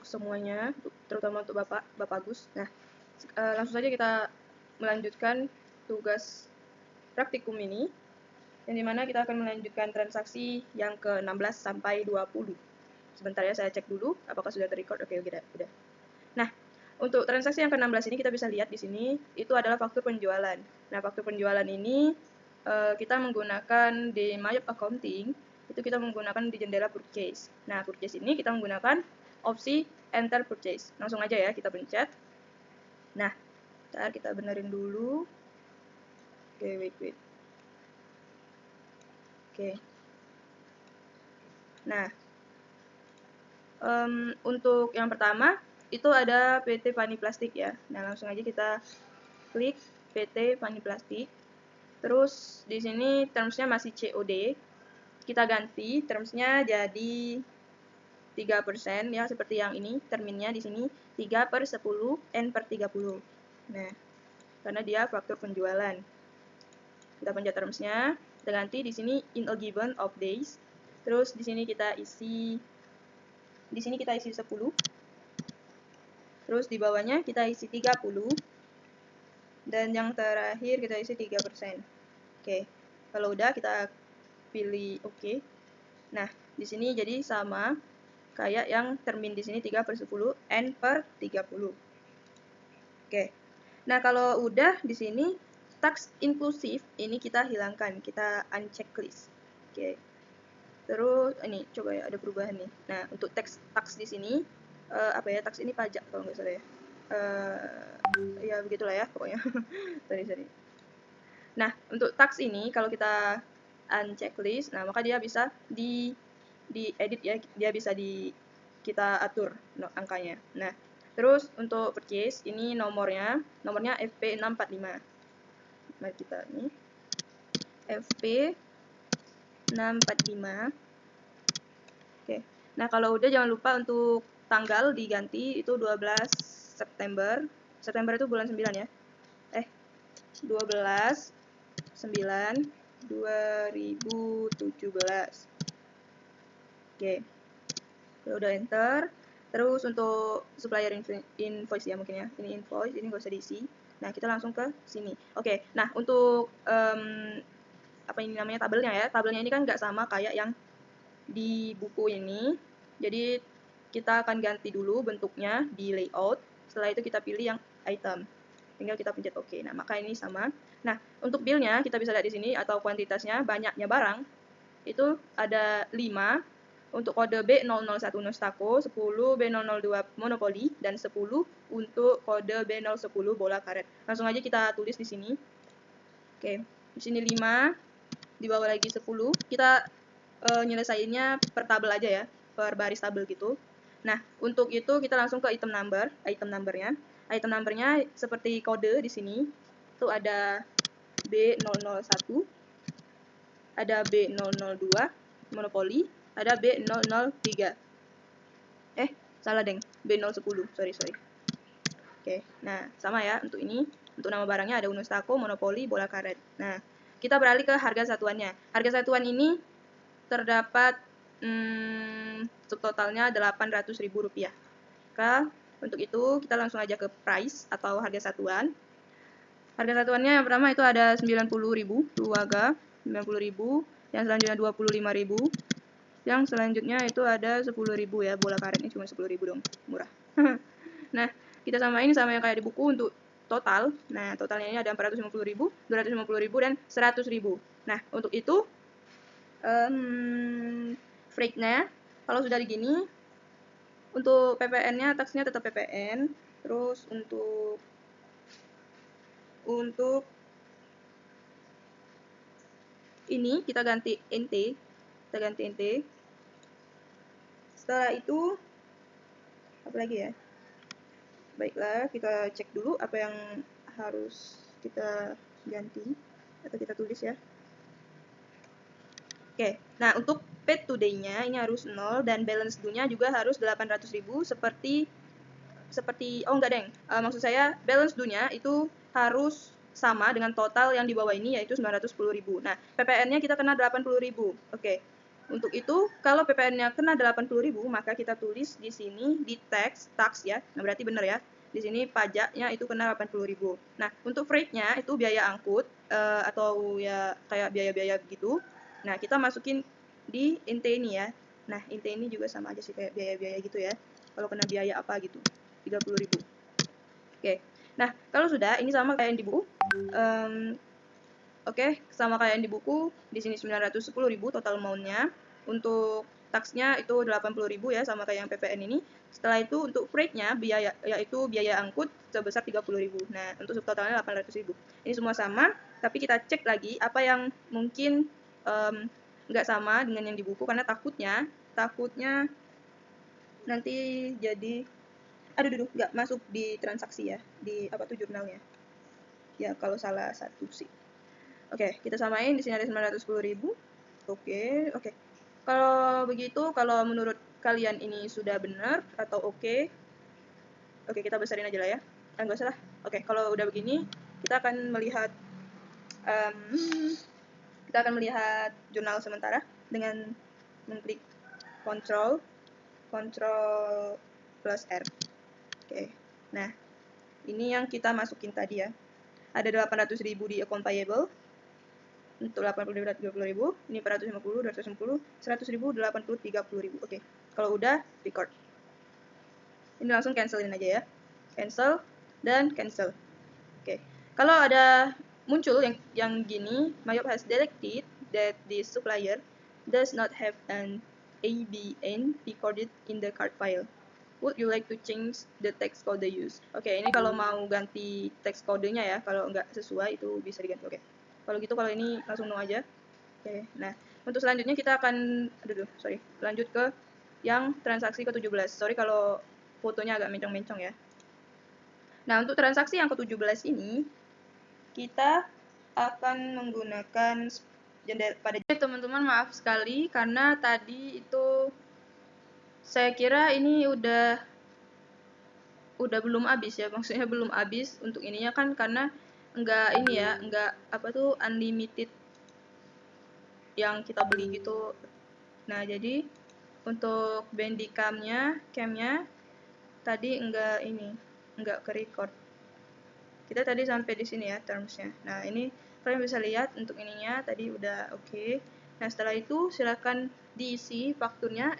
semuanya, terutama untuk Bapak Agus. Nah, langsung saja kita melanjutkan tugas praktikum ini, yang dimana kita akan melanjutkan transaksi yang ke-16 sampai 20. Sebentar ya, saya cek dulu apakah sudah terrecord. Oke, udah. Nah, untuk transaksi yang ke-16 ini kita bisa lihat di sini, itu adalah faktur penjualan. Nah, faktur penjualan ini kita menggunakan di My Accounting, itu kita menggunakan di jendela purchase. Nah, purchase ini kita menggunakan opsi enter purchase. Langsung aja ya, kita pencet. Nah, ntar kita benerin dulu. Oke, wait. Oke. Nah, untuk yang pertama, itu ada PT Fani Plastik ya. Nah, langsung aja kita klik PT Fani Plastik. Terus di sini termsnya masih COD. Kita ganti termsnya jadi 3% ya, seperti yang ini. Terminnya di sini 3/10 N/30. Nah, karena dia faktur penjualan. Kita pencet termsnya, kita ganti di sini in a given of days. Terus di sini kita isi 10. Terus di bawahnya kita isi 30. Dan yang terakhir kita isi 3%. Oke. Kalau udah kita pilih oke. Nah, di sini jadi sama kayak yang termin di sini 3/10 N/30. Oke. Nah, kalau udah di sini tax inklusif ini kita hilangkan, kita uncheck list. Oke. Terus ini coba ya, ada perubahan nih. Nah, untuk tax di sini tax ini pajak kalau nggak salah ya. Ya begitulah ya pokoknya. sorry. Nah, untuk tax ini kalau kita uncheck list, nah maka dia bisa di edit ya, dia bisa kita atur angkanya. Nah, terus untuk purchase ini nomornya FP645. Mari kita ini FP645. Oke. Nah, kalau udah jangan lupa untuk tanggal diganti itu 12 September. September itu bulan 9 ya. 12/9/2017. Oke. Kalau udah enter, terus untuk supplier invoice ya mungkin ya. Ini invoice, ini nggak usah diisi. Nah, kita langsung ke sini. Oke. Nah, untuk apa ini namanya tabelnya ya. Tabelnya ini kan nggak sama kayak yang di buku ini. Jadi kita akan ganti dulu bentuknya di layout. Setelah itu kita pilih yang item. Tinggal kita pencet OK. Nah, maka ini sama. Nah, untuk bill-nya kita bisa lihat di sini atau kuantitasnya, banyaknya barang itu ada 5 untuk kode B001 Nostako, 10 B002 Monopoly, dan 10 untuk kode B010 bola karet. Langsung aja kita tulis di sini. Oke, di sini 5, di bawah lagi 10. Kita nyelesainnya per tabel aja ya, per baris tabel gitu. Nah, untuk itu kita langsung ke item numbernya. Item numbernya seperti kode di sini. Itu ada B001, ada B002 Monopoly, ada B003. Salah deng, B010, sorry. Oke, nah sama ya untuk ini. Untuk nama barangnya ada Unustako, Monopoly, bola karet. Nah, kita beralih ke harga satuannya. Harga satuan ini terdapat subtotalnya Rp800.000. Untuk itu kita langsung aja ke price atau harga satuan. Harga satuannya yang pertama itu ada 90.000 Luaga, 90.000, yang selanjutnya 25.000. Yang selanjutnya itu ada 10.000 ya, bola karetnya cuma 10.000 dong, murah. Nah, kita samain sama yang kayak di buku untuk total. Nah, totalnya ini ada 450.000, 250.000, dan 100.000. Nah, untuk itu freight-nya kalau sudah begini, untuk PPN-nya taksnya tetap PPN. Terus untuk ini kita ganti NT. Setelah itu apa lagi ya? Baiklah, kita cek dulu apa yang harus kita ganti atau kita tulis ya. Oke, nah untuk paid today-nya ini harus 0 dan balance due-nya juga harus 800.000 seperti oh enggak deng, maksud saya balance due-nya itu harus sama dengan total yang di bawah ini yaitu 910.000. Nah, PPN-nya kita kena 80.000. Oke. Untuk itu, kalau PPN-nya kena 80.000, maka kita tulis di sini di tax ya. Nah, berarti benar ya. Di sini pajaknya itu kena 80.000. Nah, untuk freight-nya itu biaya angkut atau ya kayak biaya-biaya begitu. Nah, kita masukin di inte ini ya. Nah, inte ini juga sama aja sih kayak biaya-biaya gitu ya. Kalau kena biaya apa gitu. 30.000. Oke. Nah, kalau sudah ini sama kayak yang di buku. Oke, sama kayak yang di buku, di sini 910.000 total amount-nya. Untuk taksnya itu 80.000 ya, sama kayak yang PPN ini. Setelah itu untuk freight-nya, biaya, yaitu biaya angkut sebesar 30.000. Nah, untuk subtotalnya 800.000. Ini semua sama, tapi kita cek lagi apa yang mungkin nggak sama dengan yang di buku, karena takutnya nanti jadi, aduh, nggak masuk di transaksi ya, di apa tuh jurnalnya. Ya, kalau salah satu sih. Oke, kita samain di sini ada 910.000. Oke. Kalau begitu, kalau menurut kalian ini sudah benar atau oke, kita besarin aja lah ya. Enggak usah lah. Oke, kalau udah begini, kita akan melihat jurnal sementara dengan mengklik Ctrl plus R. Oke. Nah, ini yang kita masukin tadi ya. Ada 800.000 di account payable. Untuk 80.000, 30.000, ini 450, 250, 100.000, 80, 30.000. Oke, kalau udah record. Ini langsung cancelin aja ya. Cancel dan cancel. Oke, kalau ada muncul yang gini, Mayop has detected that the supplier does not have an ABN recorded in the card file. Would you like to change the text code used? Oke, ini kalau mau ganti text kodenya ya, kalau nggak sesuai itu bisa diganti. Oke. Kalau gitu, kalau ini langsung no aja. Oke, nah untuk selanjutnya kita akan, lanjut ke yang transaksi ke-17. Sorry kalau fotonya agak mencong-mencong ya. Nah, untuk transaksi yang ke-17 ini, kita akan menggunakan jendela pada teman-teman, maaf sekali karena tadi itu saya kira ini udah belum habis ya, maksudnya belum habis untuk ininya kan, karena enggak ini ya, enggak apa tuh unlimited yang kita beli gitu. Nah, jadi untuk bandicam-nya, cam-nya tadi enggak ke record. Kita tadi sampai di sini ya terms-nya. Nah, ini kalian bisa lihat untuk ininya tadi udah oke. Nah, setelah itu silakan diisi fakturnya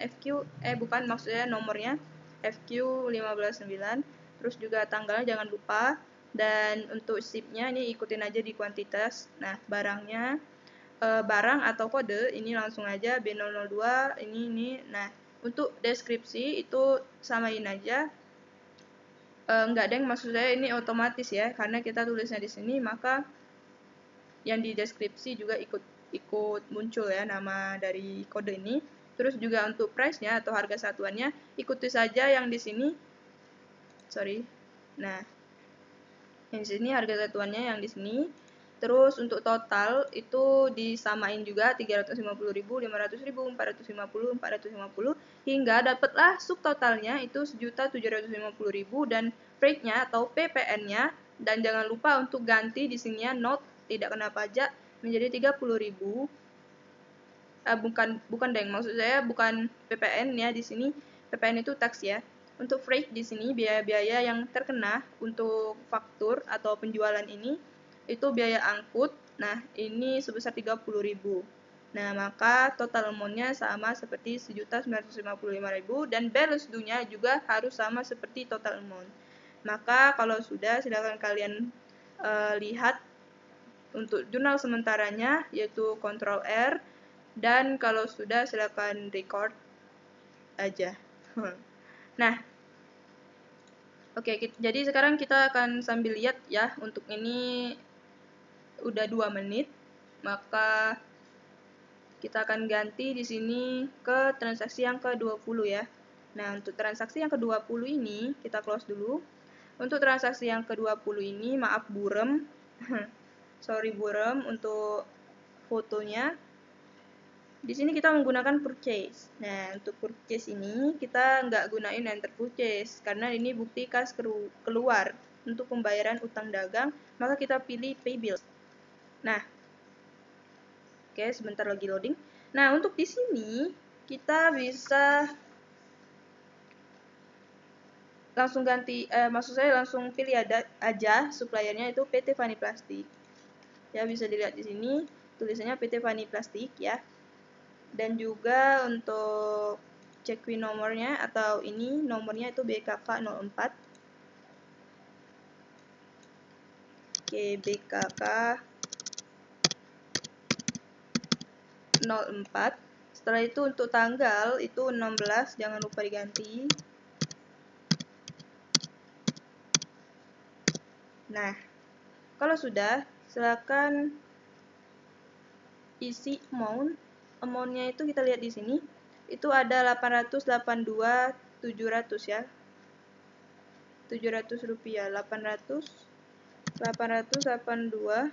maksudnya nomornya FQ159, terus juga tanggalnya jangan lupa, dan untuk ship-nya ini ikutin aja di kuantitas. Nah, barang atau kode ini langsung aja B002 ini. Nah, untuk deskripsi itu samain aja. Enggak deng, maksud saya ini otomatis ya, karena kita tulisnya di sini, maka yang di deskripsi juga ikut muncul ya nama dari kode ini. Terus juga untuk price-nya atau harga satuannya ikuti saja yang di sini. Nah, yang di sini harga satuannya yang di sini. Terus untuk total itu disamain juga 350.000, 500.000, 450, 450 hingga dapatlah subtotalnya itu 1.750.000 dan freight-nya atau PPN-nya, dan jangan lupa untuk ganti di sininya note tidak kena pajak menjadi 30.000. Bukan deng, maksud saya bukan PPN ya di sini. PPN itu tax ya. Untuk freight di sini biaya-biaya yang terkena untuk faktur atau penjualan ini itu biaya angkut. Nah, ini sebesar 30.000. Nah, maka total amount-nya sama seperti 1.955.000 dan balance due-nya juga harus sama seperti total amount. Maka kalau sudah, silakan kalian lihat untuk jurnal sementaranya, yaitu Ctrl R, dan kalau sudah silakan record aja. Nah, oke, jadi sekarang kita akan sambil lihat ya. Untuk ini udah 2 menit, maka kita akan ganti di sini ke transaksi yang ke-20 ya. Nah, untuk transaksi yang ke-20 ini kita close dulu. Untuk transaksi yang ke-20 ini, maaf burem. Sorry burem untuk fotonya. Di sini kita menggunakan purchase. Nah, untuk purchase ini kita nggak gunain enter purchase karena ini bukti kas keluar untuk pembayaran utang dagang, maka kita pilih pay bill. Nah, oke, sebentar lagi loading. Nah, untuk di sini kita bisa langsung ganti, maksud saya langsung pilih aja suppliernya itu PT Fani Plastik. Ya, bisa dilihat di sini tulisannya PT Fani Plastik ya. Dan juga untuk check win nomornya atau ini nomornya itu BKK 04. Oke, BKK 04. Setelah itu untuk tanggal itu 16, jangan lupa diganti. Nah, kalau sudah, silakan isi amount. Amount-nya itu kita lihat di sini. Itu ada 882.700 ya. 700 rupiah, 882.700.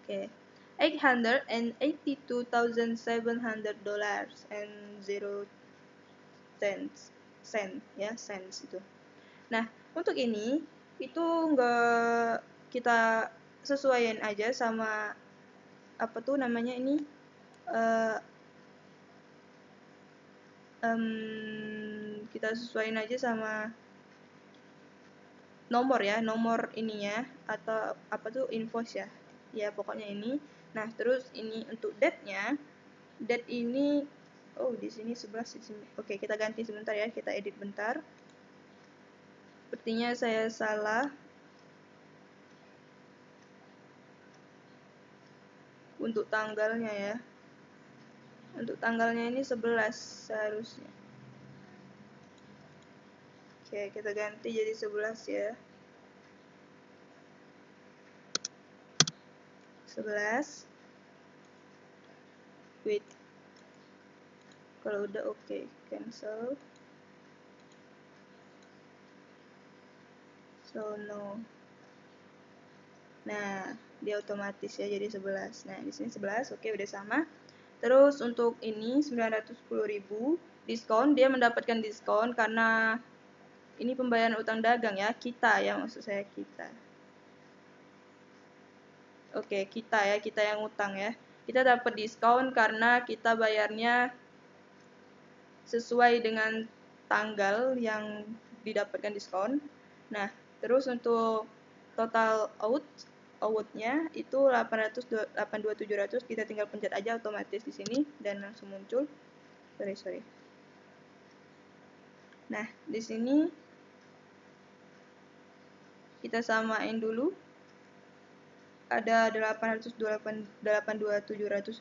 Oke. $882,700 and 0 cents ya, cents itu. Nah, untuk ini itu nggak kita sesuaiin aja sama apa tuh namanya ini kita sesuaiin aja sama nomor ya, nomor ininya atau apa tuh invoice ya. Ya, pokoknya ini. Nah, terus ini untuk date-nya. Date ini di sini 11 di sini. Oke, kita ganti sebentar ya, kita edit bentar. Sepertinya saya salah. Untuk tanggalnya ya. Untuk tanggalnya ini 11 seharusnya. Oke, kita ganti jadi 11 ya. 11. Wait. Kalau udah oke, cancel. So no. Nah, dia otomatis ya jadi 11. Nah, di sini 11, oke udah sama. Terus untuk ini 910.000 diskon, dia mendapatkan diskon karena ini pembayaran utang dagang ya, kita ya, maksud saya kita. Oke, kita ya, kita yang utang ya. Kita dapat diskon karena kita bayarnya sesuai dengan tanggal yang didapatkan diskon. Nah, terus untuk total outnya itu 882.700, kita tinggal pencet aja otomatis di sini dan langsung muncul. Sorry. Nah, di sini kita samain dulu. Ada 882.700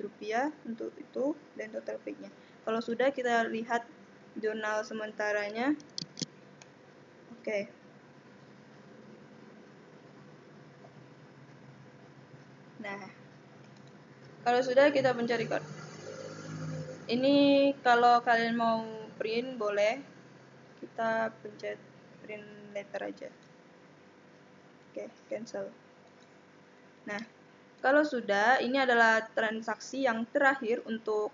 rupiah untuk itu dan total pay-nya. Kalau sudah, kita lihat jurnal sementaranya. Oke. Nah, kalau sudah, kita pencet record. Ini kalau kalian mau print boleh, kita pencet print letter aja. Oke, cancel. Nah, kalau sudah, ini adalah transaksi yang terakhir untuk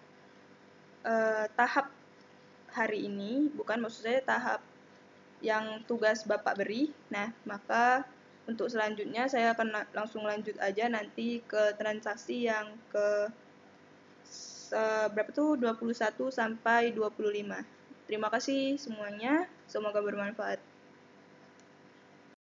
tahap hari ini, bukan maksud saya tahap yang tugas Bapak beri. Nah, maka untuk selanjutnya saya akan langsung lanjut aja nanti ke transaksi yang ke berapa tuh 21 sampai 25. Terima kasih semuanya, semoga bermanfaat.